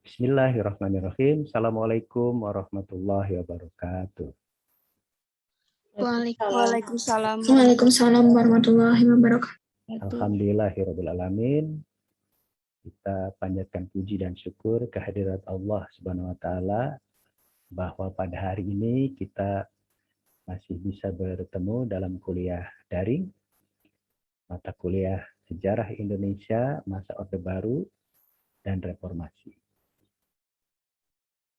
Bismillahirrahmanirrahim. Assalamualaikum warahmatullahi wabarakatuh. Waalaikumsalam. Waalaikumsalam warahmatullahi wabarakatuh. Alhamdulillahirabbil alamin. Kita panjatkan puji dan syukur kehadirat Allah Subhanahu wa taala bahwa pada hari ini kita masih bisa bertemu dalam kuliah daring mata kuliah Sejarah Indonesia Masa Orde Baru dan Reformasi.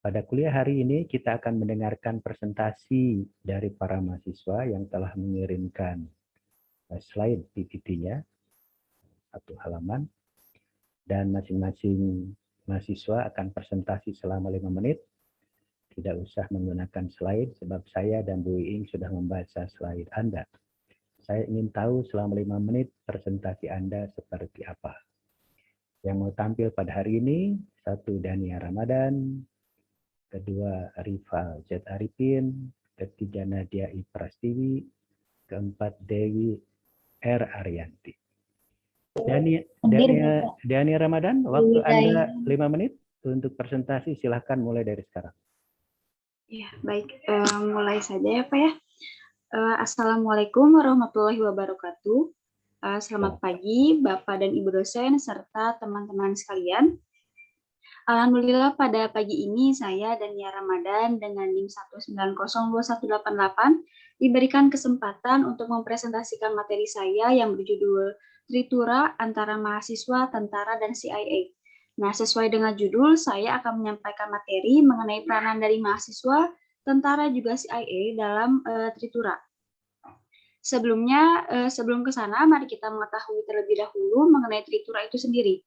Pada kuliah hari ini kita akan mendengarkan presentasi dari para mahasiswa yang telah mengirimkan slide PPT-nya, satu halaman, dan masing-masing mahasiswa akan presentasi selama 5 menit. Tidak usah menggunakan slide sebab saya dan Bu Iing sudah membaca slide Anda. Saya ingin tahu selama 5 menit presentasi Anda seperti apa. Yang mau tampil pada hari ini, 1 Dania Ramadan, kedua Rival Z. Arifin, ketiga Nadia I. Prastiwi, keempat Dewi R. Arianti. Dania Ramadan, waktu Anda 5 menit untuk presentasi, silahkan mulai dari sekarang. Ya, baik. Mulai saja ya Pak ya. Assalamualaikum warahmatullahi wabarakatuh. Selamat pagi Bapak dan Ibu dosen serta teman-teman sekalian. Alhamdulillah pada pagi ini saya Dania Ramadan dengan NIM 1902188 diberikan kesempatan untuk mempresentasikan materi saya yang berjudul Tritura antara mahasiswa, tentara, dan CIA. Nah, sesuai dengan judul, saya akan menyampaikan materi mengenai peranan dari mahasiswa, tentara, juga CIA dalam Tritura. Sebelum ke sana, mari kita mengetahui terlebih dahulu mengenai Tritura itu sendiri.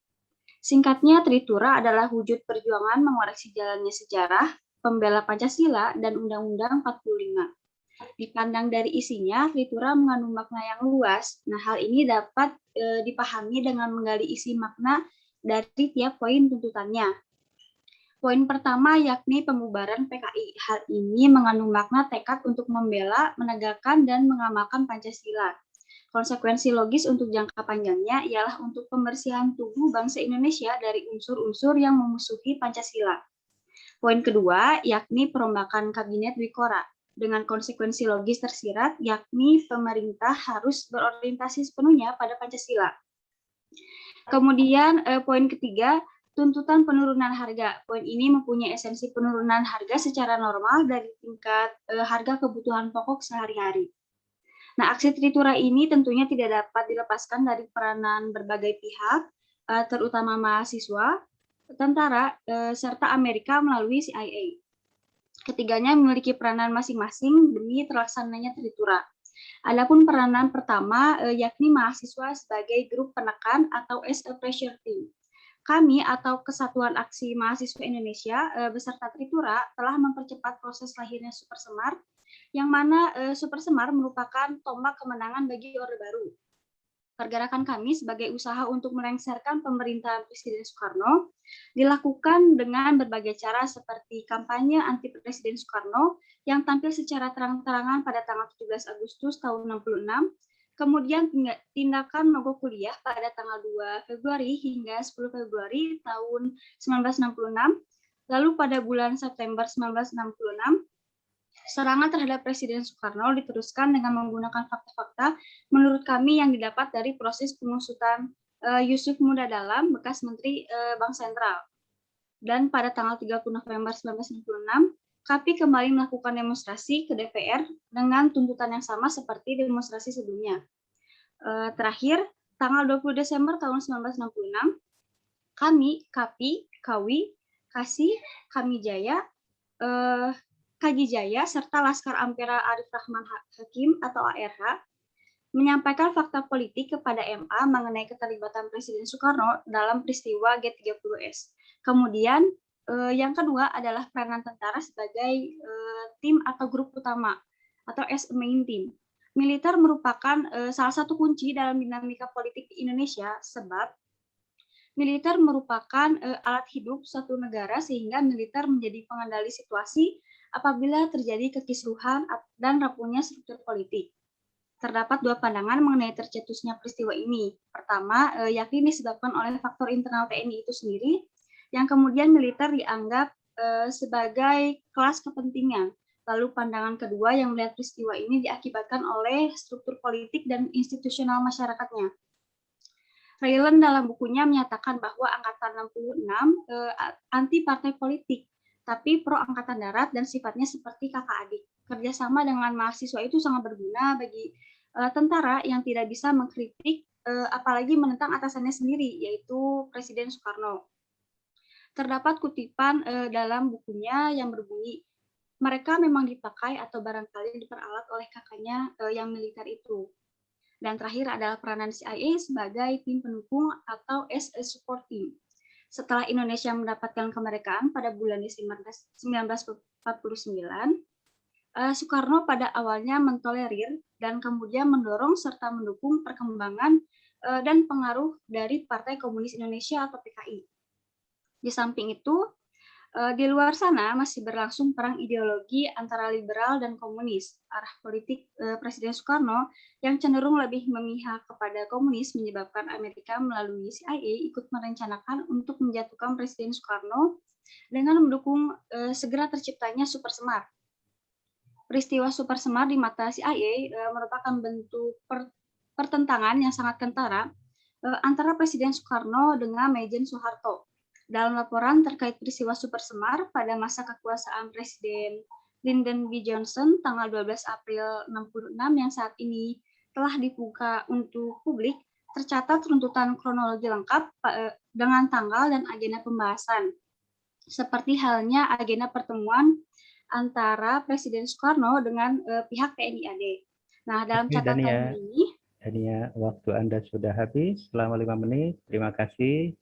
Singkatnya, Tritura adalah wujud perjuangan mengoreksi jalannya sejarah, pembela Pancasila, dan Undang-Undang 45. Dipandang dari isinya, Tritura mengandung makna yang luas. Nah, hal ini dapat dipahami dengan menggali isi makna dari tiap poin tuntutannya. Poin pertama yakni pembubaran PKI. Hal ini mengandung makna tekad untuk membela, menegakkan, dan mengamalkan Pancasila. Konsekuensi logis untuk jangka panjangnya ialah untuk pembersihan tubuh bangsa Indonesia dari unsur-unsur yang memusuhi Pancasila. Poin kedua yakni perombakan Kabinet Dwikora. Dengan konsekuensi logis tersirat, yakni pemerintah harus berorientasi sepenuhnya pada Pancasila. Kemudian poin ketiga, tuntutan penurunan harga. Poin ini mempunyai esensi penurunan harga secara normal dari tingkat harga kebutuhan pokok sehari-hari. Nah, aksi Tritura ini tentunya tidak dapat dilepaskan dari peranan berbagai pihak, terutama mahasiswa, tentara, serta Amerika melalui CIA. Ketiganya memiliki peranan masing-masing demi terlaksananya Tritura. Adapun peranan pertama yakni mahasiswa sebagai grup penekan atau as a pressure team. Kami atau Kesatuan Aksi Mahasiswa Indonesia beserta Tritura telah mempercepat proses lahirnya Super Semar, yang mana Super Semar merupakan tombak kemenangan bagi Orde Baru. Pergerakan kami sebagai usaha untuk melengsarkan pemerintahan Presiden Soekarno dilakukan dengan berbagai cara seperti kampanye anti Presiden Soekarno yang tampil secara terang-terangan pada tanggal 17 Agustus tahun 66, kemudian tindakan mogok kuliah pada tanggal 2 Februari hingga 10 Februari tahun 1966, lalu pada bulan September 1966, serangan terhadap Presiden Soekarno diteruskan dengan menggunakan fakta-fakta menurut kami yang didapat dari proses pengusutan Yusuf Muda Dalam, bekas Menteri Bank Sentral. Dan pada tanggal 30 November 1966, KAPI kembali melakukan demonstrasi ke DPR dengan tuntutan yang sama seperti demonstrasi sebelumnya. Terakhir, tanggal 20 Desember tahun 1966, kami, KAPI, KAWI, KASI, Kaji Jaya, serta Laskar Ampera Arif Rahman Hakim atau ARH, menyampaikan fakta politik kepada MA mengenai keterlibatan Presiden Soekarno dalam peristiwa G30S. Kemudian, yang kedua adalah peranan tentara sebagai tim atau grup utama, atau as a main team. Militer merupakan salah satu kunci dalam dinamika politik di Indonesia, sebab militer merupakan alat hidup suatu negara sehingga militer menjadi pengendali situasi apabila terjadi kekisruhan dan rapuhnya struktur politik. Terdapat dua pandangan mengenai tercetusnya peristiwa ini. Pertama, yakni disebabkan oleh faktor internal TNI itu sendiri, yang kemudian militer dianggap sebagai kelas kepentingan. Lalu pandangan kedua yang melihat peristiwa ini diakibatkan oleh struktur politik dan institusional masyarakatnya. Raylan dalam bukunya menyatakan bahwa Angkatan 66 anti partai politik, tapi pro Angkatan Darat dan sifatnya seperti kakak adik. Kerjasama dengan mahasiswa itu sangat berguna bagi tentara yang tidak bisa mengkritik apalagi menentang atasannya sendiri, yaitu Presiden Soekarno. Terdapat kutipan dalam bukunya yang berbunyi, mereka memang dipakai atau barangkali diperalat oleh kakaknya yang militer itu. Dan terakhir adalah peranan CIA sebagai tim pendukung atau as a support team. Setelah Indonesia mendapatkan kemerdekaan pada bulan Desember 1949, Soekarno pada awalnya mentolerir dan kemudian mendorong serta mendukung perkembangan dan pengaruh dari Partai Komunis Indonesia atau PKI. Di samping itu, di luar sana masih berlangsung perang ideologi antara liberal dan komunis. Arah politik Presiden Soekarno yang cenderung lebih memihak kepada komunis menyebabkan Amerika melalui CIA ikut merencanakan untuk menjatuhkan Presiden Soekarno dengan mendukung segera terciptanya Super Semar. Peristiwa Super Semar di mata CIA merupakan bentuk pertentangan yang sangat kentara antara Presiden Soekarno dengan Maijen Soeharto. Dalam laporan terkait peristiwa Super Semar pada masa kekuasaan Presiden Lyndon B. Johnson tanggal 12 April 66 yang saat ini telah dibuka untuk publik, tercatat runtutan kronologi lengkap dengan tanggal dan agenda pembahasan. Seperti halnya agenda pertemuan antara Presiden Soekarno dengan pihak TNI AD. Nah, dalam catatan ini... Dania, waktu Anda sudah habis selama 5 menit. Terima kasih.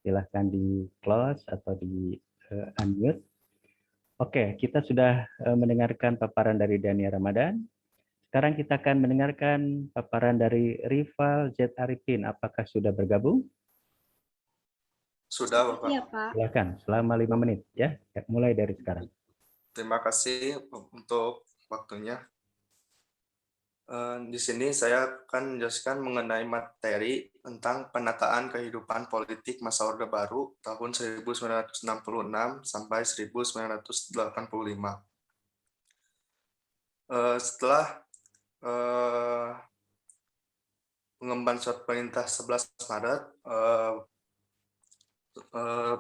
Silahkan di close atau di unmute. Oke, kita sudah mendengarkan paparan dari Dania Ramadan. Sekarang kita akan mendengarkan paparan dari Rival Z. Arifin. Apakah sudah bergabung? Sudah, Bapak. Iya, Pak. Silakan, selama 5 menit ya. Mulai dari sekarang. Terima kasih untuk waktunya. Di sini saya akan menjelaskan mengenai materi tentang penataan kehidupan politik masa Orde Baru tahun 1966 sampai 1985. Setelah pengemban surat perintah 11 Maret,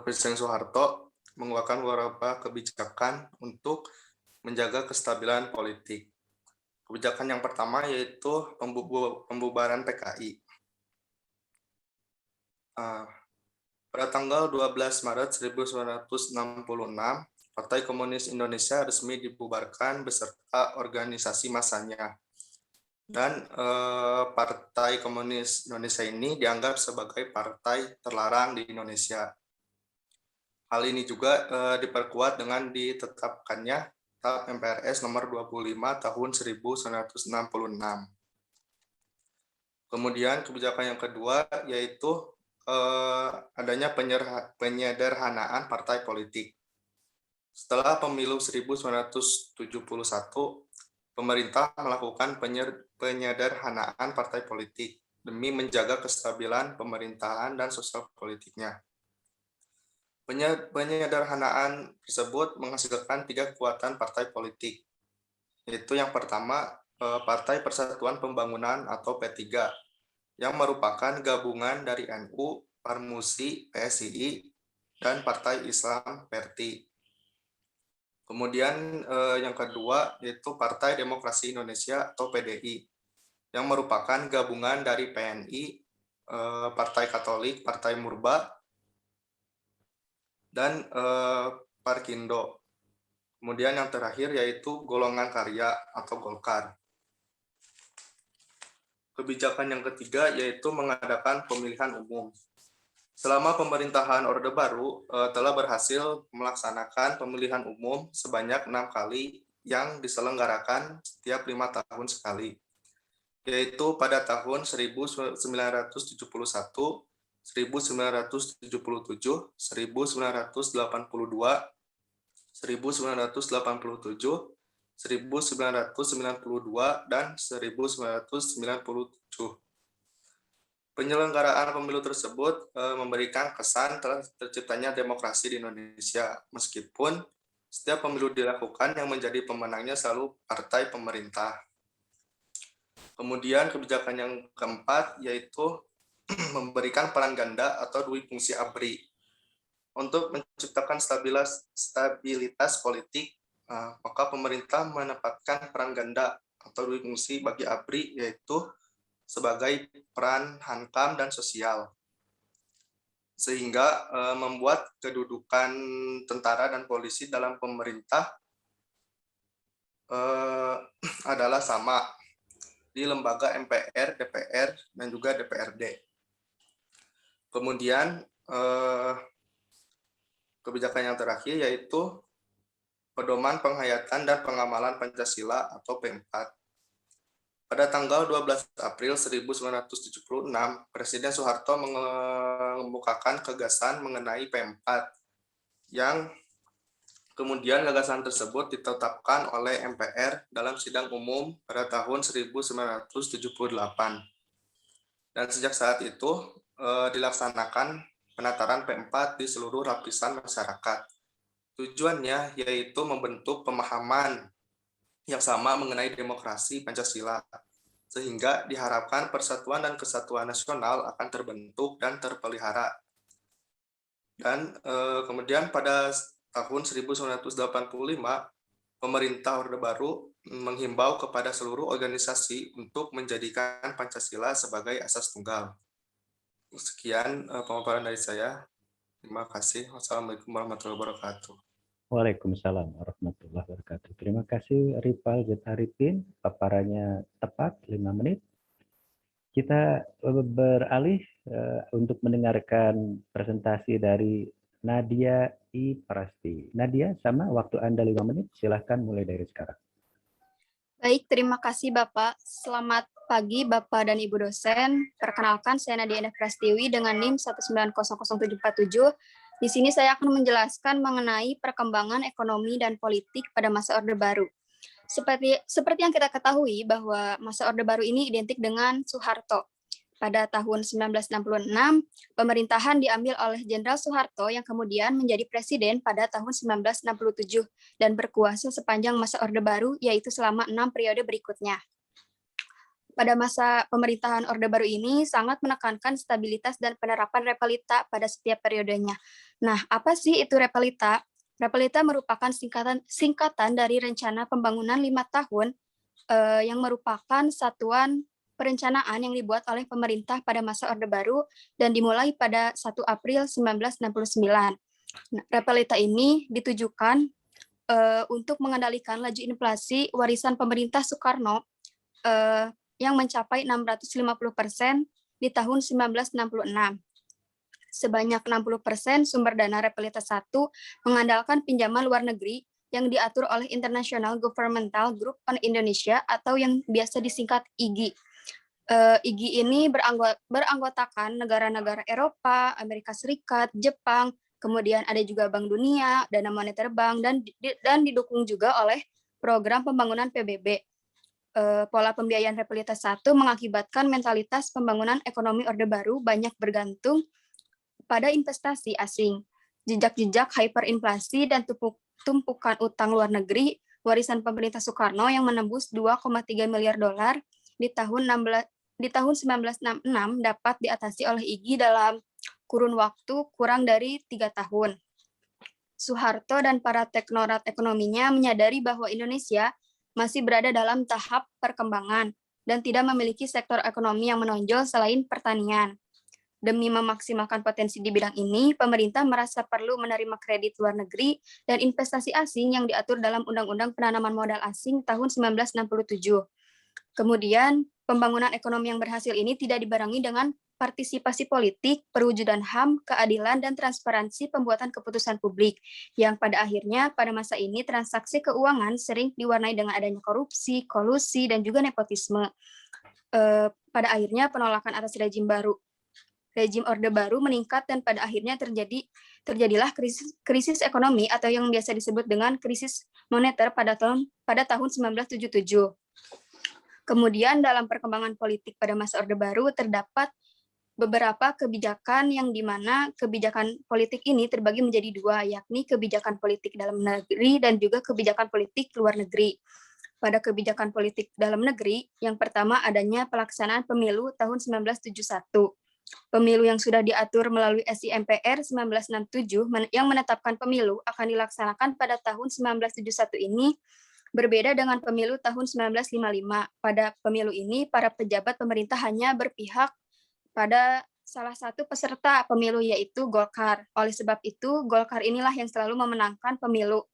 Presiden Soeharto mengeluarkan beberapa kebijakan untuk menjaga kestabilan politik. Kebijakan yang pertama yaitu pembubaran PKI. Pada tanggal 12 Maret 1966, Partai Komunis Indonesia resmi dibubarkan beserta organisasi massanya. Dan Partai Komunis Indonesia ini dianggap sebagai partai terlarang di Indonesia. Hal ini juga diperkuat dengan ditetapkannya Tap MPRS nomor 25 tahun 1966. Kemudian kebijakan yang kedua yaitu adanya penyederhanaan partai politik. Setelah pemilu 1971, pemerintah melakukan penyederhanaan partai politik demi menjaga kestabilan pemerintahan dan sosial politiknya. Penyederhanaan tersebut menghasilkan 3 kekuatan partai politik, yaitu yang pertama Partai Persatuan Pembangunan atau P3, yang merupakan gabungan dari NU, Parmusi, PSII, dan Partai Islam Perti. Kemudian yang kedua yaitu Partai Demokrasi Indonesia atau PDI, yang merupakan gabungan dari PNI, Partai Katolik, Partai Murba, dan Parkindo. Kemudian yang terakhir yaitu Golongan Karya atau Golkar. Kebijakan yang ketiga yaitu mengadakan pemilihan umum. Selama pemerintahan Orde Baru telah berhasil melaksanakan pemilihan umum sebanyak 6 kali yang diselenggarakan setiap 5 tahun sekali, yaitu pada tahun 1971, 1977, 1982, 1987, 1992, dan 1997. Penyelenggaraan pemilu tersebut memberikan kesan telah terciptanya demokrasi di Indonesia, meskipun setiap pemilu dilakukan yang menjadi pemenangnya selalu partai pemerintah. Kemudian kebijakan yang keempat yaitu memberikan peran ganda atau dui fungsi ABRI untuk menciptakan stabilitas politik. Maka pemerintah menempatkan peran ganda atau dui fungsi bagi ABRI, yaitu sebagai peran hankam dan sosial, sehingga membuat kedudukan tentara dan polisi dalam pemerintah adalah sama di lembaga MPR, DPR, dan juga DPRD. Kemudian kebijakan yang terakhir yaitu pedoman penghayatan dan pengamalan Pancasila atau P4. Pada tanggal 12 April 1976, Presiden Soeharto mengemukakan gagasan mengenai P4 yang kemudian gagasan tersebut ditetapkan oleh MPR dalam sidang umum pada tahun 1978. Dan sejak saat itu dilaksanakan penataran P4 di seluruh lapisan masyarakat. Tujuannya yaitu membentuk pemahaman yang sama mengenai demokrasi Pancasila, sehingga diharapkan persatuan dan kesatuan nasional akan terbentuk dan terpelihara. Dan kemudian pada tahun 1985, pemerintah Orde Baru menghimbau kepada seluruh organisasi untuk menjadikan Pancasila sebagai asas tunggal. Sekian pemaparan dari saya. Terima kasih. Wassalamualaikum warahmatullahi wabarakatuh. Waalaikumsalam warahmatullahi wabarakatuh. Terima kasih Ripal Arifin, paparannya tepat 5 menit. Kita beralih untuk mendengarkan presentasi dari Nadia I. Prasti. Nadia, sama waktu Anda 5 menit, silahkan mulai dari sekarang. Baik, terima kasih Bapak. Selamat pagi Bapak dan Ibu dosen. Perkenalkan, saya Nadia Indah Prastiwi dengan NIM 1900747. Di sini saya akan menjelaskan mengenai perkembangan ekonomi dan politik pada masa Orde Baru. Seperti yang kita ketahui bahwa masa Orde Baru ini identik dengan Soeharto. Pada tahun 1966, pemerintahan diambil oleh Jenderal Soeharto yang kemudian menjadi presiden pada tahun 1967 dan berkuasa sepanjang masa Orde Baru, yaitu selama 6 periode berikutnya. Pada masa pemerintahan Orde Baru ini sangat menekankan stabilitas dan penerapan repelita pada setiap periodenya. Nah, apa sih itu repelita? Repelita merupakan singkatan dari Rencana Pembangunan 5 tahun yang merupakan satuan perencanaan yang dibuat oleh pemerintah pada masa Orde Baru dan dimulai pada 1 April 1969. Nah, repelita ini ditujukan untuk mengendalikan laju inflasi warisan pemerintah Soekarno yang mencapai 650% di tahun 1966. Sebanyak 60% sumber dana repelita 1 mengandalkan pinjaman luar negeri yang diatur oleh International Governmental Group on Indonesia atau yang biasa disingkat IGI. IGI ini beranggotakan negara-negara Eropa, Amerika Serikat, Jepang, kemudian ada juga Bank Dunia, Dana Moneter Bank, dan didukung juga oleh program pembangunan PBB. Pola pembiayaan repelita 1 mengakibatkan mentalitas pembangunan ekonomi Orde Baru banyak bergantung pada investasi asing. Jejak-jejak hyperinflasi dan tumpukan utang luar negeri warisan pemerintah Soekarno yang menembus 2,3 miliar dolar di tahun 1966 dapat diatasi oleh IGI dalam kurun waktu kurang dari 3 tahun. Soeharto dan para teknokrat ekonominya menyadari bahwa Indonesia masih berada dalam tahap perkembangan dan tidak memiliki sektor ekonomi yang menonjol selain pertanian. Demi memaksimalkan potensi di bidang ini, pemerintah merasa perlu menerima kredit luar negeri dan investasi asing yang diatur dalam Undang-Undang Penanaman Modal Asing tahun 1967. Kemudian, pembangunan ekonomi yang berhasil ini tidak dibarengi dengan partisipasi politik, perwujudan HAM, keadilan, dan transparansi pembuatan keputusan publik, yang pada akhirnya pada masa ini transaksi keuangan sering diwarnai dengan adanya korupsi, kolusi, dan juga nepotisme. Pada akhirnya penolakan atas rejim Orde Baru meningkat dan pada akhirnya terjadilah krisis ekonomi atau yang biasa disebut dengan krisis moneter pada tahun 1977. Kemudian dalam perkembangan politik pada masa Orde Baru terdapat beberapa kebijakan yang dimana kebijakan politik ini terbagi menjadi dua, yakni kebijakan politik dalam negeri dan juga kebijakan politik luar negeri. Pada kebijakan politik dalam negeri, yang pertama adanya pelaksanaan pemilu tahun 1971. Pemilu yang sudah diatur melalui SI-MPR 1967 yang menetapkan pemilu akan dilaksanakan pada tahun 1971 ini berbeda dengan pemilu tahun 1955. Pada pemilu ini, para pejabat pemerintah hanya berpihak pada salah satu peserta pemilu, yaitu Golkar. Oleh sebab itu, Golkar inilah yang selalu memenangkan pemilu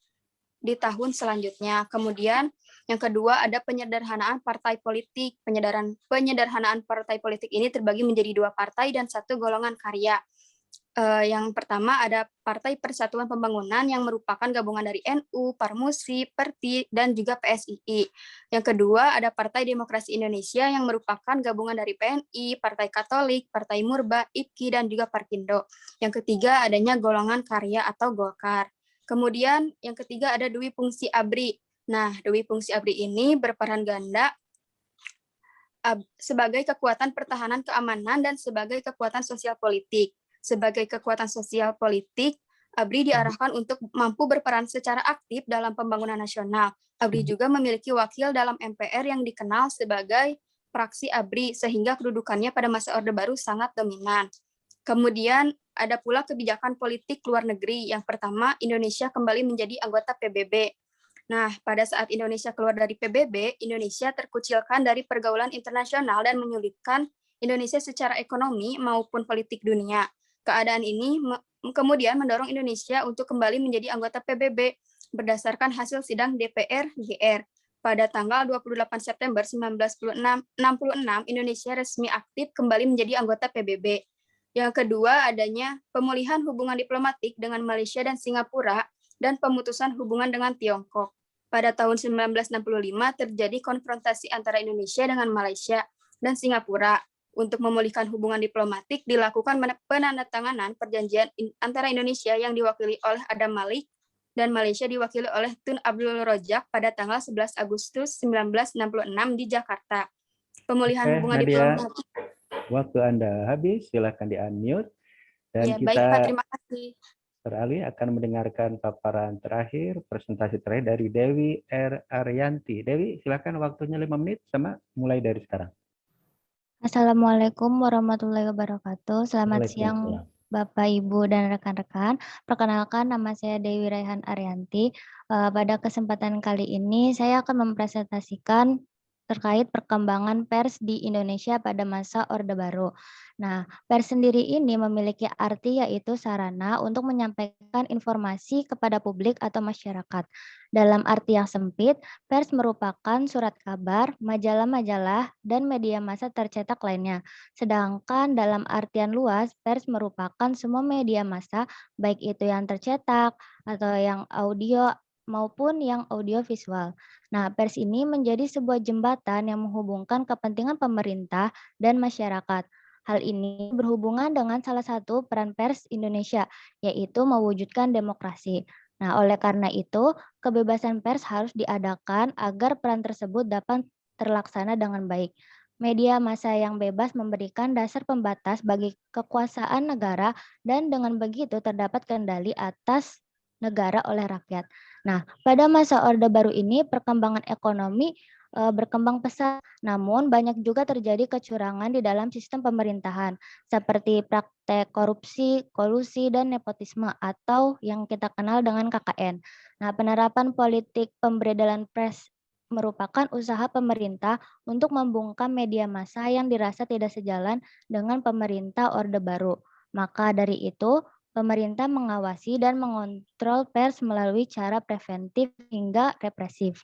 di tahun selanjutnya. Kemudian yang kedua ada penyederhanaan partai politik. Penyederhanaan partai politik ini terbagi menjadi dua partai dan satu golongan karya. Yang pertama ada Partai Persatuan Pembangunan yang merupakan gabungan dari NU, Parmusi, Perti, dan juga PSII. Yang kedua ada Partai Demokrasi Indonesia yang merupakan gabungan dari PNI, Partai Katolik, Partai Murba, IPKI, dan juga Parkindo. Yang ketiga adanya golongan karya atau Golkar. Kemudian yang ketiga ada Dwi Fungsi ABRI. Nah, Dwi Fungsi ABRI ini berperan ganda sebagai kekuatan pertahanan keamanan dan sebagai kekuatan sosial politik. Sebagai kekuatan sosial politik, ABRI diarahkan untuk mampu berperan secara aktif dalam pembangunan nasional. ABRI juga memiliki wakil dalam MPR yang dikenal sebagai fraksi ABRI, sehingga kedudukannya pada masa Orde Baru sangat dominan. Kemudian ada pula kebijakan politik luar negeri. Yang pertama, Indonesia kembali menjadi anggota PBB. Nah, pada saat Indonesia keluar dari PBB, Indonesia terkucilkan dari pergaulan internasional dan menyulitkan Indonesia secara ekonomi maupun politik dunia. Keadaan ini kemudian mendorong Indonesia untuk kembali menjadi anggota PBB berdasarkan hasil sidang DPR-GR. Pada tanggal 28 September 1966, Indonesia resmi aktif kembali menjadi anggota PBB. Yang kedua, adanya pemulihan hubungan diplomatik dengan Malaysia dan Singapura dan pemutusan hubungan dengan Tiongkok. Pada tahun 1965 terjadi konfrontasi antara Indonesia dengan Malaysia dan Singapura. Untuk memulihkan hubungan diplomatik dilakukan penandatanganan perjanjian antara Indonesia yang diwakili oleh Adam Malik dan Malaysia diwakili oleh Tun Abdul Rojak pada tanggal 11 Agustus 1966 di Jakarta. Pemulihan hubungan Nadia, diplomatik. Waktu Anda habis, silakan di-unmute. Dan Ya, kita baik Pak, terima kasih. beralih akan mendengarkan paparan terakhir, presentasi terakhir dari Dewi R. Arianti. Dewi, silakan waktunya 5 menit, sama mulai dari sekarang. Assalamualaikum warahmatullahi wabarakatuh. Selamat siang Bapak, Ibu, dan rekan-rekan. Perkenalkan, nama saya Dewi Raihan Arianti. Pada kesempatan kali ini, saya akan mempresentasikan terkait perkembangan pers di Indonesia pada masa Orde Baru. Nah, pers sendiri ini memiliki arti yaitu sarana untuk menyampaikan informasi kepada publik atau masyarakat. Dalam arti yang sempit, pers merupakan surat kabar, majalah-majalah, dan media massa tercetak lainnya. Sedangkan dalam artian luas, pers merupakan semua media massa, baik itu yang tercetak atau yang audio maupun yang audiovisual. Nah, pers ini menjadi sebuah jembatan yang menghubungkan kepentingan pemerintah dan masyarakat. Hal ini berhubungan dengan salah satu peran pers Indonesia, yaitu mewujudkan demokrasi. Nah, oleh karena itu, kebebasan pers harus diadakan agar peran tersebut dapat terlaksana dengan baik. Media massa yang bebas memberikan dasar pembatas bagi kekuasaan negara dan dengan begitu terdapat kendali atas negara oleh rakyat. Nah, pada masa Orde Baru ini perkembangan ekonomi berkembang pesat, namun banyak juga terjadi kecurangan di dalam sistem pemerintahan, seperti praktek korupsi, kolusi, dan nepotisme atau yang kita kenal dengan KKN. Nah, penerapan politik pemberedalan pers merupakan usaha pemerintah untuk membungkam media massa yang dirasa tidak sejalan dengan pemerintah Orde Baru. Maka dari itu, pemerintah mengawasi dan mengontrol pers melalui cara preventif hingga represif.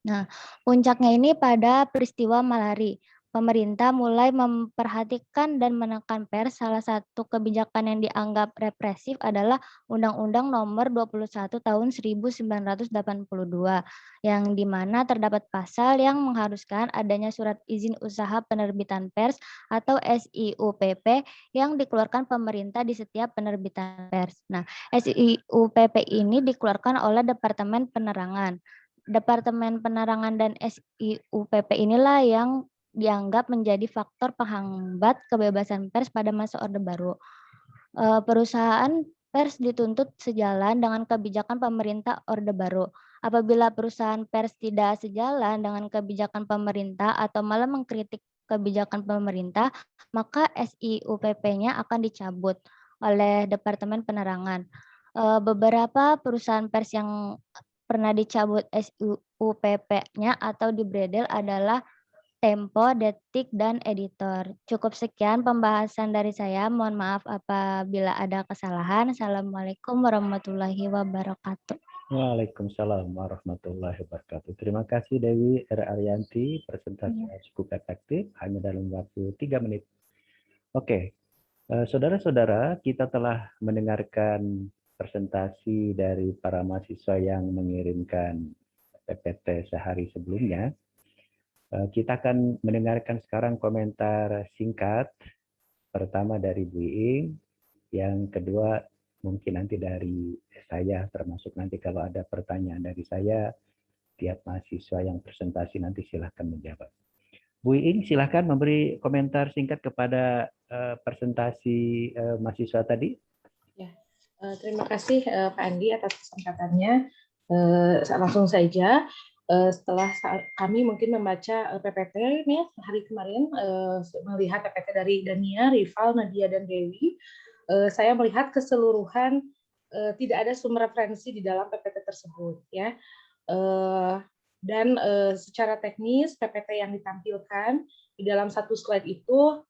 Nah, puncaknya ini pada peristiwa Malari. Pemerintah mulai memperhatikan dan menekan pers. Salah satu kebijakan yang dianggap represif adalah Undang-Undang Nomor 21 Tahun 1982, yang dimana terdapat pasal yang mengharuskan adanya surat izin usaha penerbitan pers atau SIUPP yang dikeluarkan pemerintah di setiap penerbitan pers. Nah, SIUPP ini dikeluarkan oleh Departemen Penerangan. Departemen Penerangan dan SIUPP inilah yang dianggap menjadi faktor penghambat kebebasan pers pada masa Orde Baru. Perusahaan pers dituntut sejalan dengan kebijakan pemerintah Orde Baru. Apabila perusahaan pers tidak sejalan dengan kebijakan pemerintah atau malah mengkritik kebijakan pemerintah, maka SIUPP-nya akan dicabut oleh Departemen Penerangan. Beberapa perusahaan pers yang pernah dicabut SIUPP-nya atau dibredel adalah Tempo, Detik, dan Editor. Cukup sekian pembahasan dari saya. Mohon maaf apabila ada kesalahan. Assalamualaikum warahmatullahi wabarakatuh. Waalaikumsalam warahmatullahi wabarakatuh. Terima kasih Dewi R. Arianti, presentasinya cukup efektif, hanya dalam waktu 3 menit. Oke, saudara-saudara, kita telah mendengarkan presentasi dari para mahasiswa yang mengirimkan PPT sehari sebelumnya. Kita akan mendengarkan sekarang komentar singkat. Pertama dari Bu Iing, yang kedua mungkin nanti dari saya, termasuk nanti kalau ada pertanyaan dari saya, tiap mahasiswa yang presentasi nanti silahkan menjawab. Bu Iing, silahkan memberi komentar singkat kepada presentasi mahasiswa tadi. Ya, terima kasih Pak Andi atas kesempatannya. Langsung saja. Setelah kami mungkin membaca PPT nih hari kemarin, melihat PPT dari Dania, Rival, Nadia, dan Dewi, saya melihat keseluruhan tidak ada sumber referensi di dalam PPT tersebut, ya. Dan secara teknis PPT yang ditampilkan di dalam satu slide itu,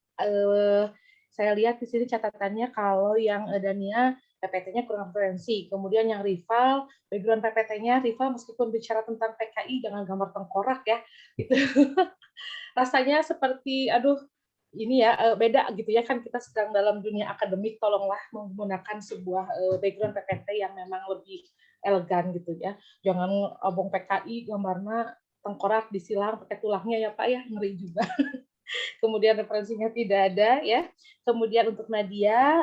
saya lihat di sini catatannya kalau yang Dania PPT-nya kurang referensi. Kemudian yang Rival, background PPT-nya Rival meskipun bicara tentang PKI dengan gambar tengkorak ya, gitu. Rasanya seperti aduh ini ya beda gitu ya, kan kita sedang dalam dunia akademik, tolonglah menggunakan sebuah background PPT yang memang lebih elegan gitu ya. Jangan obong PKI gambarnya tengkorak disilang pakai tulangnya ya Pak ya, ngeri juga. Kemudian referensinya tidak ada ya. Kemudian untuk Nadia,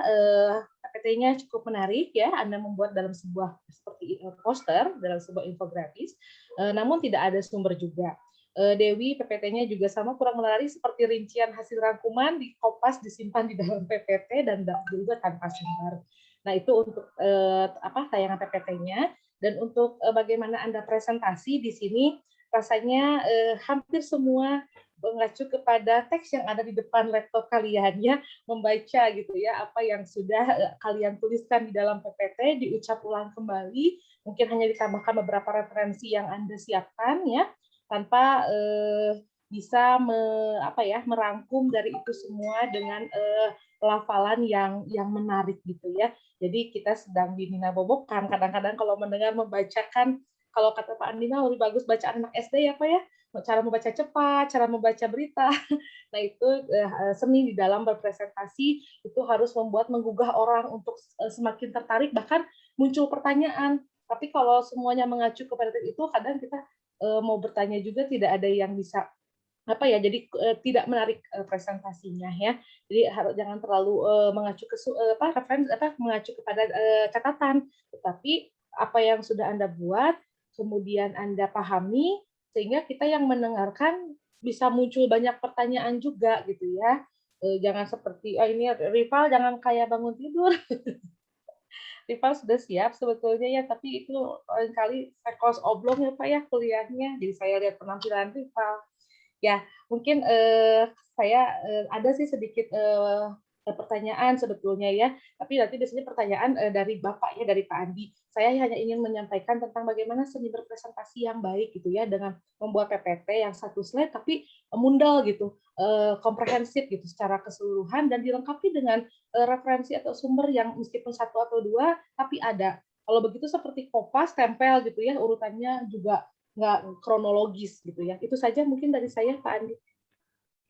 PPT-nya cukup menarik ya. Anda membuat dalam sebuah seperti poster, dalam sebuah infografis, namun tidak ada sumber juga. Dewi, PPT-nya juga sama, kurang menarik, seperti rincian hasil rangkuman di kopas disimpan di dalam PPT dan juga tanpa sumber. Nah itu untuk tayangan PPT-nya. Dan untuk bagaimana Anda presentasi di sini, rasanya hampir semua mengacu kepada teks yang ada di depan laptop kalian ya, membaca gitu ya apa yang sudah kalian tuliskan di dalam PPT, diucap ulang kembali, mungkin hanya ditambahkan beberapa referensi yang Anda siapkan ya, tanpa bisa merangkum dari itu semua dengan pelafalan yang menarik gitu ya. Jadi kita sedang dininabobokan kadang-kadang kalau mendengar membacakan, kalau kata Pak Andi lebih bagus bacaan anak SD ya Pak ya, cara membaca cepat, cara membaca berita. Nah itu seni di dalam berpresentasi itu harus menggugah orang untuk semakin tertarik, bahkan muncul pertanyaan. Tapi kalau semuanya mengacu kepada itu, kadang kita mau bertanya juga tidak ada yang bisa jadi tidak menarik presentasinya ya. Jadi jangan terlalu mengacu ke mengacu kepada catatan, tetapi apa yang sudah Anda buat kemudian Anda pahami, sehingga kita yang mendengarkan bisa muncul banyak pertanyaan juga gitu ya. Jangan seperti ini Rival jangan kayak bangun tidur. Rival sudah siap sebetulnya ya, tapi itu kali sekos oblong ya Pak ya kuliahnya. Jadi saya lihat penampilan Rival. Ya, mungkin saya ada sih sedikit pertanyaan sebetulnya ya, tapi nanti biasanya pertanyaan dari Bapak ya, dari Pak Andi. Saya hanya ingin menyampaikan tentang bagaimana seni berpresentasi yang baik gitu ya, dengan membuat PPT yang satu slide tapi mundal gitu, komprehensif gitu secara keseluruhan dan dilengkapi dengan referensi atau sumber yang meskipun satu atau dua tapi ada. Kalau begitu seperti kopas tempel gitu ya, urutannya juga nggak kronologis gitu ya. Itu saja mungkin dari saya Pak Andi.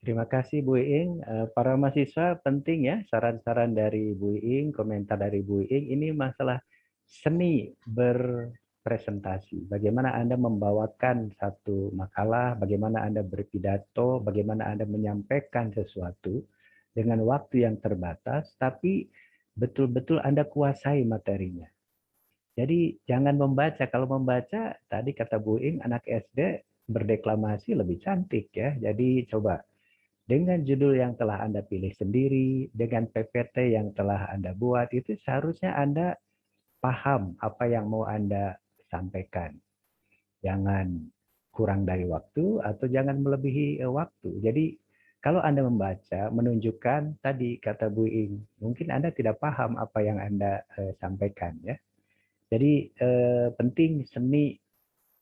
Terima kasih Bu Iing. Para mahasiswa penting ya saran-saran dari Bu Iing, komentar dari Bu Iing. Ini masalah seni berpresentasi. Bagaimana Anda membawakan satu makalah, bagaimana Anda berpidato, bagaimana Anda menyampaikan sesuatu dengan waktu yang terbatas, tapi betul-betul Anda kuasai materinya. Jadi jangan membaca. Kalau membaca, tadi kata Bu Iing, anak SD berdeklamasi lebih cantik ya. Jadi coba Dengan judul yang telah Anda pilih sendiri, dengan PPT yang telah Anda buat, itu seharusnya Anda paham apa yang mau Anda sampaikan. Jangan kurang dari waktu atau jangan melebihi waktu. Jadi kalau Anda membaca, menunjukkan tadi kata Bu Ing, mungkin Anda tidak paham apa yang Anda sampaikan ya. Jadi penting seni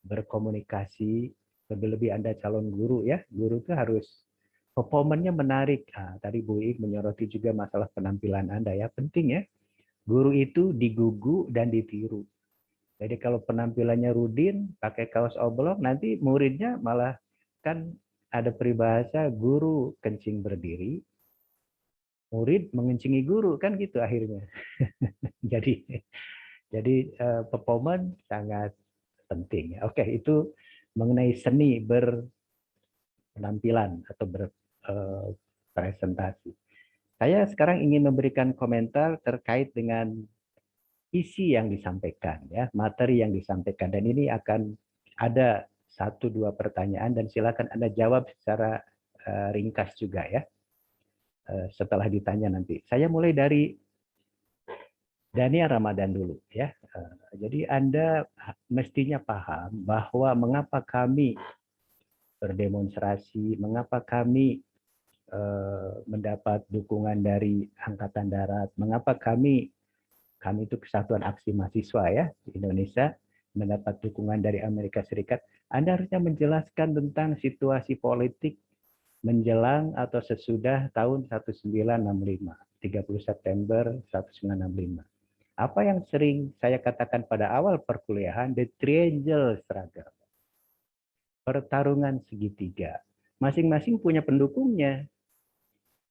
berkomunikasi, lebih-lebih Anda calon guru ya. Guru itu harus performanya menarik. Nah, tadi Bu Ik menyoroti juga masalah penampilan Anda ya. Penting ya. Guru itu digugu dan ditiru. Jadi kalau penampilannya rudin, pakai kaos oblong, nanti muridnya malah kan ada peribahasa guru kencing berdiri, murid mengencingi guru kan gitu akhirnya. jadi performance sangat penting. Oke, itu mengenai seni berpenampilan atau berpresentasi. Saya sekarang ingin memberikan komentar terkait dengan isi yang disampaikan, ya, materi yang disampaikan, dan ini akan ada 1-2 pertanyaan dan silakan Anda jawab secara ringkas juga ya. Setelah ditanya nanti. Saya mulai dari Dania Ramadan dulu ya. Jadi Anda mestinya paham bahwa mengapa kami berdemonstrasi, mengapa kami mendapat dukungan dari Angkatan Darat, mengapa kami itu Kesatuan Aksi Mahasiswa ya di Indonesia mendapat dukungan dari Amerika Serikat. Anda harusnya menjelaskan tentang situasi politik menjelang atau sesudah tahun 1965, 30 September 1965. Apa yang sering saya katakan pada awal perkuliahan, the triangle struggle. Pertarungan segitiga. Masing-masing punya pendukungnya.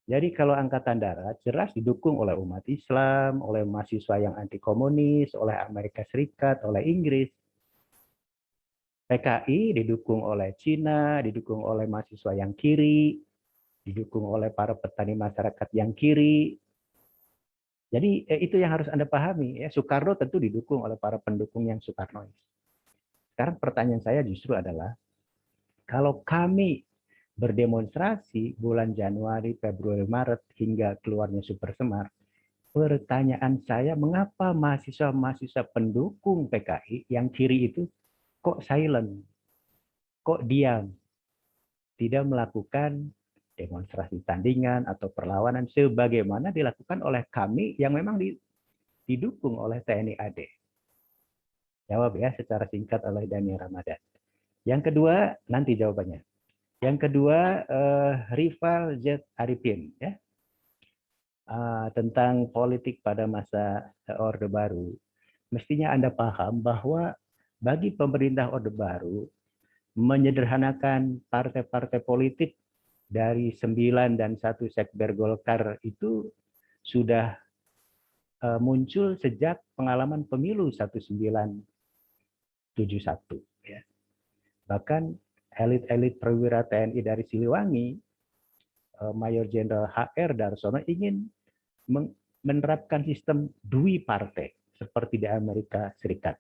Jadi kalau Angkatan Darat jelas didukung oleh umat Islam, oleh mahasiswa yang anti komunis, oleh Amerika Serikat, oleh Inggris. PKI didukung oleh Cina, didukung oleh mahasiswa yang kiri, didukung oleh para petani masyarakat yang kiri. Jadi itu yang harus Anda pahami. Ya. Soekarno tentu didukung oleh para pendukung yang Soekarnois. Sekarang pertanyaan saya justru adalah, kalau kami berdemonstrasi bulan Januari, Februari, Maret hingga keluarnya Super Semar, pertanyaan saya, mengapa mahasiswa-mahasiswa pendukung PKI yang kiri itu kok silent, kok diam, tidak melakukan demonstrasi tandingan atau perlawanan sebagaimana dilakukan oleh kami yang memang didukung oleh TNI AD? Jawab ya secara singkat oleh Dania Ramadan. Yang kedua, nanti jawabannya. Yang kedua, Rival Z Arifin ya. Tentang politik pada masa Orde Baru. Mestinya Anda paham bahwa bagi pemerintah Orde Baru menyederhanakan partai-partai politik dari 9 dan 1 sekber Golkar itu sudah muncul sejak pengalaman pemilu 1971 ya. Bahkan elit-elit perwira TNI dari Siliwangi, Mayor Jenderal HR Darsono ingin menerapkan sistem dui partai seperti di Amerika Serikat.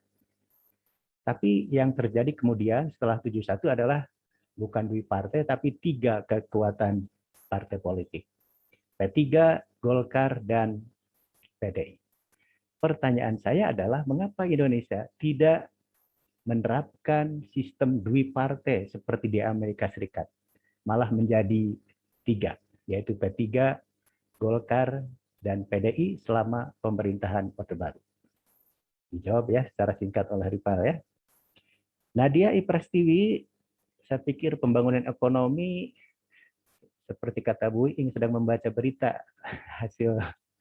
Tapi yang terjadi kemudian setelah 71 adalah bukan dui partai tapi 3 kekuatan partai politik. P3, Golkar, dan PDI. Pertanyaan saya adalah mengapa Indonesia tidak menerapkan sistem dui partai seperti di Amerika Serikat, malah menjadi 3, yaitu P3, Golkar, dan PDI selama pemerintahan Orde Baru. Dijawab ya secara singkat oleh Rival ya. Nadia Iprastiwi, saya pikir pembangunan ekonomi seperti kata Bu Ing sedang membaca berita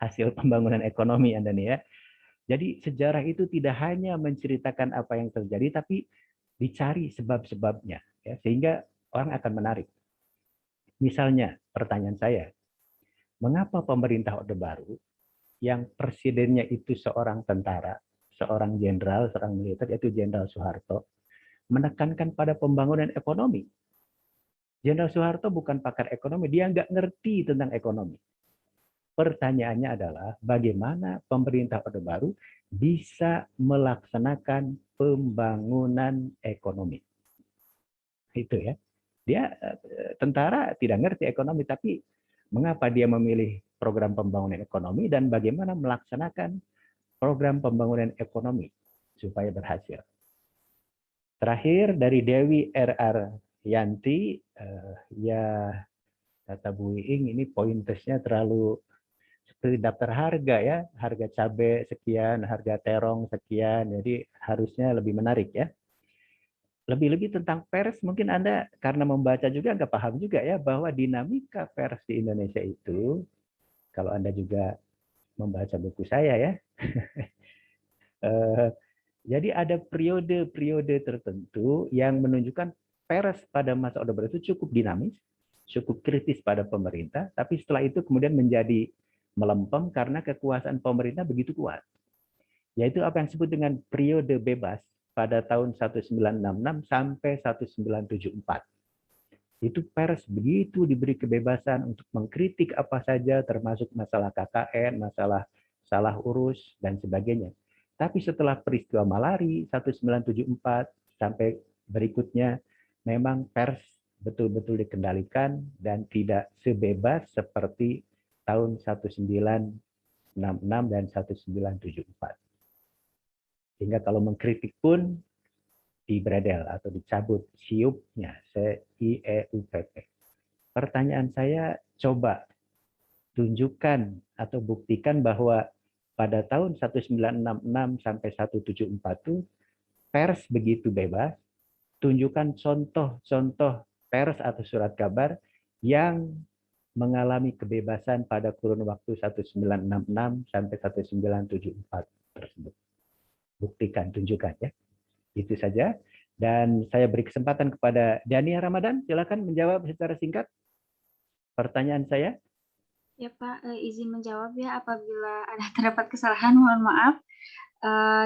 hasil pembangunan ekonomi Anda nih ya. Jadi sejarah itu tidak hanya menceritakan apa yang terjadi, tapi dicari sebab-sebabnya, ya, sehingga orang akan menarik. Misalnya, pertanyaan saya, mengapa pemerintah Orde Baru yang presidennya itu seorang tentara, seorang jenderal, seorang militer, yaitu Jenderal Soeharto, menekankan pada pembangunan ekonomi? Jenderal Soeharto bukan pakar ekonomi, dia nggak ngerti tentang ekonomi. Pertanyaannya adalah bagaimana pemerintah Orde Baru bisa melaksanakan pembangunan ekonomi. Itu ya. Dia tentara tidak ngerti ekonomi, tapi mengapa dia memilih program pembangunan ekonomi dan bagaimana melaksanakan program pembangunan ekonomi supaya berhasil. Terakhir dari Dewi RR Yanti, ya kata Bu Iing ini pointersnya terlalu seperti daftar harga ya, harga cabai sekian, harga terong sekian, jadi harusnya lebih menarik ya. Lebih-lebih tentang pers, mungkin Anda karena membaca juga nggak paham juga ya, bahwa dinamika pers di Indonesia itu, kalau Anda juga membaca buku saya ya, jadi ada periode-periode tertentu yang menunjukkan pers pada masa Orde Baru itu cukup dinamis, cukup kritis pada pemerintah, tapi setelah itu kemudian menjadi melempem karena kekuasaan pemerintah begitu kuat. Yaitu apa yang disebut dengan periode bebas pada tahun 1966 sampai 1974. Itu pers begitu diberi kebebasan untuk mengkritik apa saja, termasuk masalah KKN, masalah salah urus, dan sebagainya. Tapi setelah peristiwa Malari 1974 sampai berikutnya, memang pers betul-betul dikendalikan dan tidak sebebas seperti tahun 1966 dan 1974. Sehingga kalau mengkritik pun dibredel atau dicabut siupnya, SIEUPP. Pertanyaan saya, coba tunjukkan atau buktikan bahwa pada tahun 1966 sampai 174 itu pers begitu bebas. Tunjukkan contoh-contoh pers atau surat kabar yang mengalami kebebasan pada kurun waktu 1966 sampai 1974 tersebut. Buktikan, tunjukkan ya. Itu saja. Dan saya beri kesempatan kepada Dania Ramadan. Silakan menjawab secara singkat pertanyaan saya. Ya Pak, izin menjawab ya apabila ada terdapat kesalahan, mohon maaf.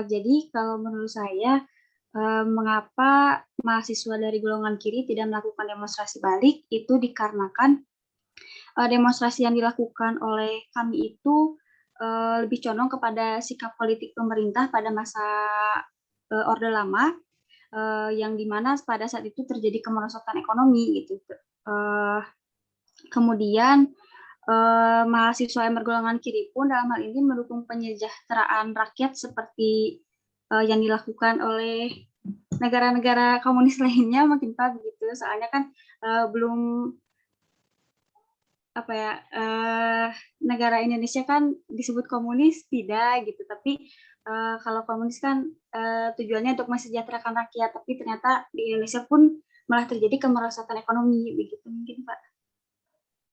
Jadi kalau menurut saya, mengapa mahasiswa dari golongan kiri tidak melakukan demonstrasi balik, itu dikarenakan demonstrasi yang dilakukan oleh kami itu lebih condong kepada sikap politik pemerintah pada masa Orde Lama, yang dimana pada saat itu terjadi kemerosotan ekonomi gitu. Kemudian mahasiswa yang bergolongan kiri pun dalam hal ini mendukung penyejahteraan rakyat seperti yang dilakukan oleh negara-negara komunis lainnya, mungkin Pak begitu. Soalnya kan belum apa ya, negara Indonesia kan disebut komunis tidak gitu, tapi kalau komunis kan tujuannya untuk mensejahterakan rakyat, tapi ternyata di Indonesia pun malah terjadi kemerosotan ekonomi begitu mungkin Pak.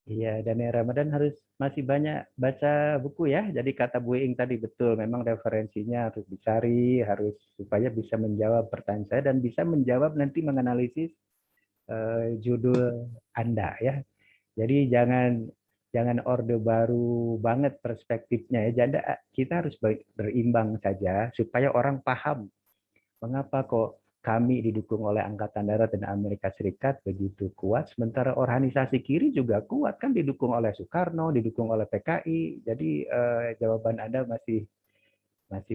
Iya, Dania Ramadan harus masih banyak baca buku ya. Jadi kata Bu Iing tadi betul, memang referensinya harus dicari, harus supaya bisa menjawab pertanyaan saya dan bisa menjawab nanti menganalisis judul Anda ya. Jadi jangan Orde Baru banget perspektifnya ya. Jadi kita harus berimbang saja supaya orang paham mengapa kok kami didukung oleh Angkatan Darat dan Amerika Serikat begitu kuat, sementara organisasi kiri juga kuat kan, didukung oleh Soekarno, didukung oleh PKI. Jadi jawaban Anda masih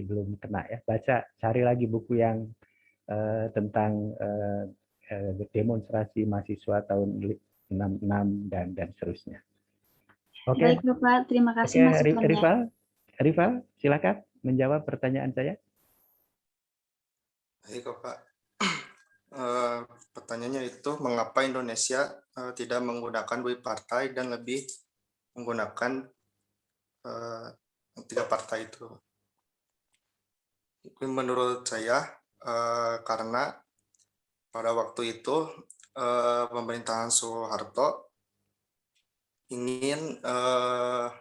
belum kena ya. Cari lagi buku yang tentang demonstrasi mahasiswa tahun 66 dan seterusnya. Oke. Baik Bapak, terima kasih masukannya. Rival, silakan menjawab pertanyaan saya. Baik Bapak. Pertanyaannya itu mengapa Indonesia tidak menggunakan bipartai dan lebih menggunakan 3 partai itu. Menurut saya karena pada waktu itu pemerintahan Soeharto ingin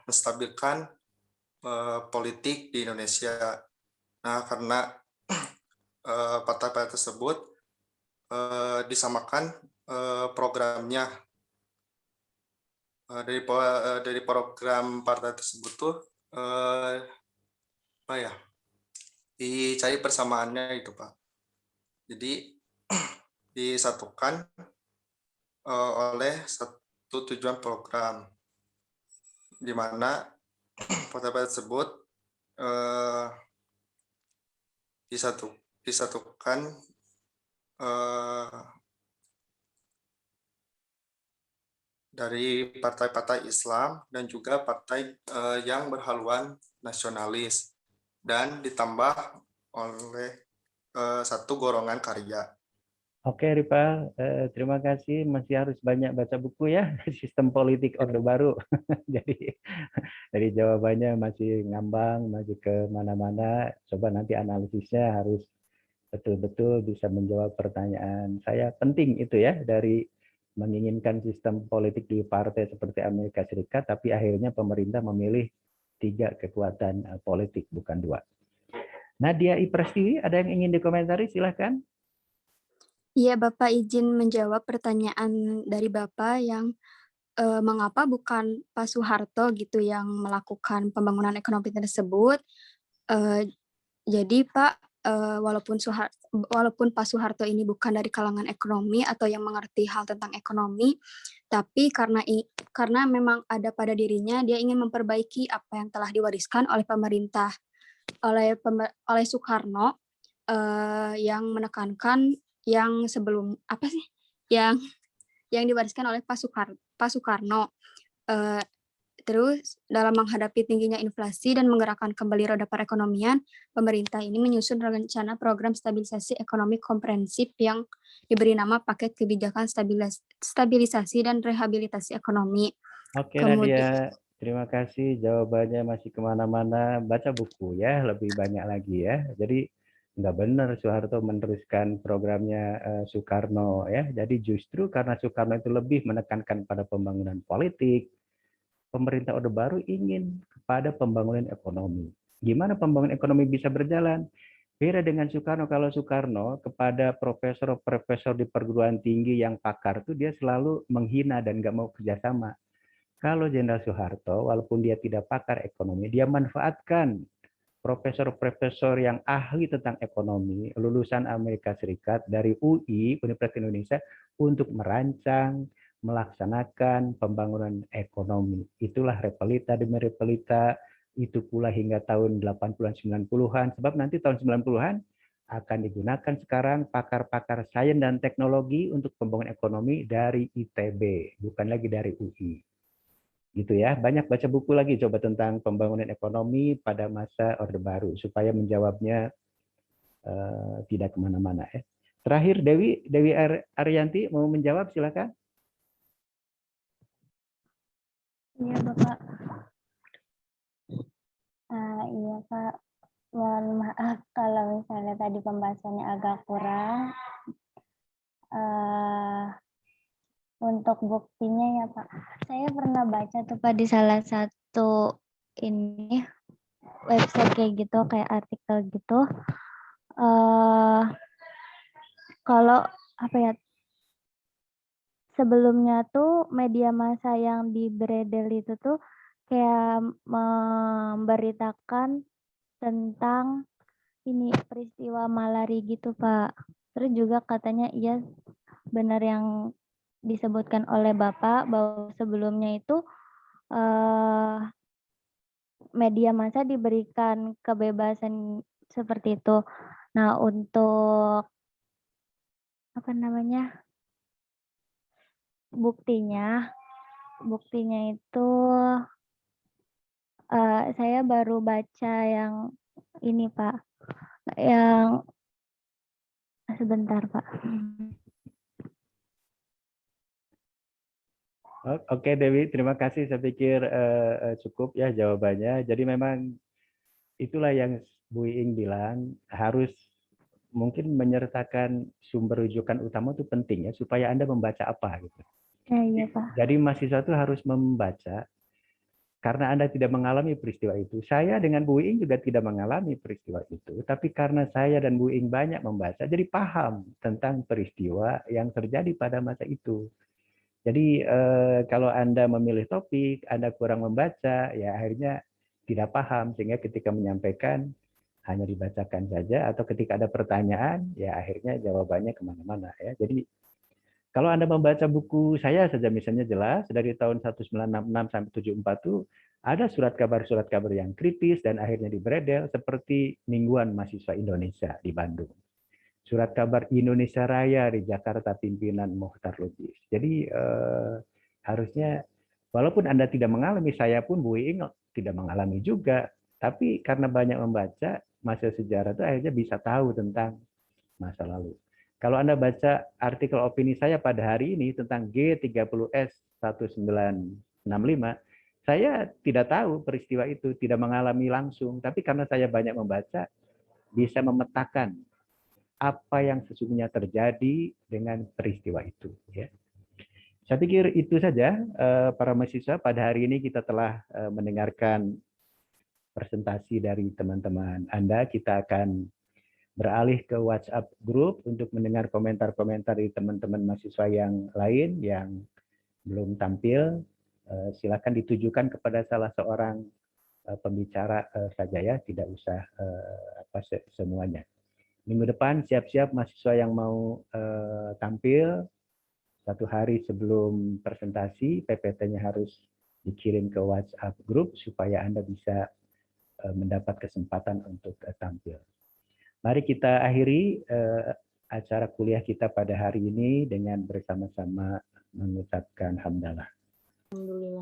menstabilkan politik di Indonesia. Nah, karena partai-partai tersebut disamakan programnya. Dari program partai tersebut tuh apa ya, dicari persamaannya itu Pak. Jadi disatukan oleh satu tujuan program, di mana partai-partai tersebut disatukan dari partai-partai Islam dan juga partai yang berhaluan nasionalis, dan ditambah oleh satu golongan karya. Oke, Ripa, terima kasih. Masih harus banyak baca buku ya, sistem politik Orde Baru. Jadi dari jawabannya masih ngambang, masih ke mana-mana. Coba nanti analisisnya harus betul-betul bisa menjawab pertanyaan saya. Penting itu ya, dari menginginkan sistem politik di partai seperti Amerika Serikat, tapi akhirnya pemerintah memilih 3 kekuatan politik, bukan 2. Nadia Iprestiwi, ada yang ingin dikomentari? Silahkan. Iya, Bapak izin menjawab pertanyaan dari Bapak yang mengapa bukan Pak Soeharto gitu yang melakukan pembangunan ekonomi tersebut. Jadi Pak, walaupun Pak Soeharto ini bukan dari kalangan ekonomi atau yang mengerti hal tentang ekonomi, tapi karena memang ada pada dirinya, dia ingin memperbaiki apa yang telah diwariskan oleh pemerintah, oleh Soekarno, yang menekankan yang sebelum apa sih yang diwariskan oleh Pak Soekarno. Terus dalam menghadapi tingginya inflasi dan menggerakkan kembali roda perekonomian, pemerintah ini menyusun rencana program stabilisasi ekonomi komprehensif yang diberi nama paket kebijakan stabilisasi dan rehabilitasi ekonomi. Oke, Nadia, terima kasih. Jawabannya masih kemana-mana. Baca buku ya, lebih banyak lagi ya. Jadi nggak benar Soeharto meneruskan programnya Soekarno ya. Jadi justru karena Soekarno itu lebih menekankan pada pembangunan politik, pemerintah Orde Baru ingin kepada pembangunan ekonomi. Gimana pembangunan ekonomi bisa berjalan? Beda dengan Soekarno. Kalau Soekarno kepada profesor-profesor di perguruan tinggi yang pakar itu dia selalu menghina dan nggak mau kerjasama. Kalau Jenderal Soeharto, walaupun dia tidak pakar ekonomi, dia manfaatkan profesor-profesor yang ahli tentang ekonomi, lulusan Amerika Serikat dari UI, Universitas Indonesia, untuk merancang, melaksanakan pembangunan ekonomi. Itulah repelita demi repelita, itu pula hingga tahun 80-an, 90-an, sebab nanti tahun 90-an akan digunakan sekarang pakar-pakar sains dan teknologi untuk pembangunan ekonomi dari ITB, bukan lagi dari UI. Gitu ya, banyak baca buku lagi coba tentang pembangunan ekonomi pada masa Orde Baru supaya menjawabnya tidak kemana-mana ya. Terakhir Dewi Arianti mau menjawab, silakan. Iya Bapak. Iya Pak, mohon maaf kalau misalnya tadi pembahasannya agak kurang. Untuk buktinya ya Pak, saya pernah baca tuh Pak di salah satu ini website kayak gitu, kayak artikel gitu. Kalau apa ya, sebelumnya tuh media massa yang diberedel itu tuh kayak memberitakan tentang ini peristiwa malari gitu Pak. Terus juga katanya iya benar yang disebutkan oleh Bapak bahwa sebelumnya itu media massa diberikan kebebasan seperti itu. Nah, untuk apa namanya? Buktinya itu saya baru baca yang ini Pak, yang sebentar Pak. Oke Dewi, terima kasih. Saya pikir cukup ya jawabannya. Jadi memang itulah yang Bu Iing bilang, harus mungkin menyertakan sumber rujukan utama itu penting ya, supaya Anda membaca apa gitu. Iya Pak. Jadi mahasiswa itu harus membaca, karena Anda tidak mengalami peristiwa itu. Saya dengan Bu Iing juga tidak mengalami peristiwa itu, tapi karena saya dan Bu Iing banyak membaca, jadi paham tentang peristiwa yang terjadi pada masa itu. Jadi kalau Anda memilih topik, Anda kurang membaca, ya akhirnya tidak paham, sehingga ketika menyampaikan hanya dibacakan saja, atau ketika ada pertanyaan, ya akhirnya jawabannya kemana-mana. Ya. Jadi kalau Anda membaca buku saya saja misalnya jelas, dari tahun 1966 sampai 74 itu ada surat kabar yang kritis dan akhirnya diberedel seperti Mingguan Mahasiswa Indonesia di Bandung. Surat kabar Indonesia Raya di Jakarta pimpinan Mokhtar Lubis. Jadi Harusnya, walaupun Anda tidak mengalami, saya pun Bu Iing tidak mengalami juga. Tapi karena banyak membaca, masa sejarah itu akhirnya bisa tahu tentang masa lalu. Kalau Anda baca artikel opini saya pada hari ini tentang G30S 1965, saya tidak tahu peristiwa itu, tidak mengalami langsung. Tapi karena saya banyak membaca, bisa memetakan apa yang sesungguhnya terjadi dengan peristiwa itu. Ya. Saya pikir itu saja para mahasiswa. Pada hari ini kita telah mendengarkan presentasi dari teman-teman Anda. Kita akan beralih ke WhatsApp group untuk mendengar komentar-komentar dari teman-teman mahasiswa yang lain yang belum tampil. Silakan ditujukan kepada salah seorang pembicara saja ya, tidak usah semuanya. Minggu depan siap-siap mahasiswa yang mau tampil 1 hari sebelum presentasi, PPT-nya harus dikirim ke WhatsApp group supaya Anda bisa mendapat kesempatan untuk tampil. Mari kita akhiri acara kuliah kita pada hari ini dengan bersama-sama mengucapkan hamdalah.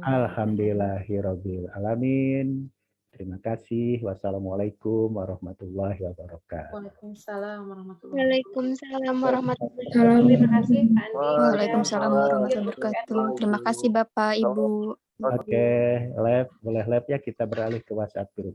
Alhamdulillahirabbil alamin. Terima kasih. Wassalamualaikum warahmatullahi wabarakatuh. Waalaikumsalam warahmatullahi Waalaikumsalam warahmatullahi Salam. Terima kasih Pak Andi. Waalaikumsalam warahmatullahi wabarakatuh. Terima kasih Bapak, Ibu. Oke, boleh lab ya, kita beralih ke WhatsApp group.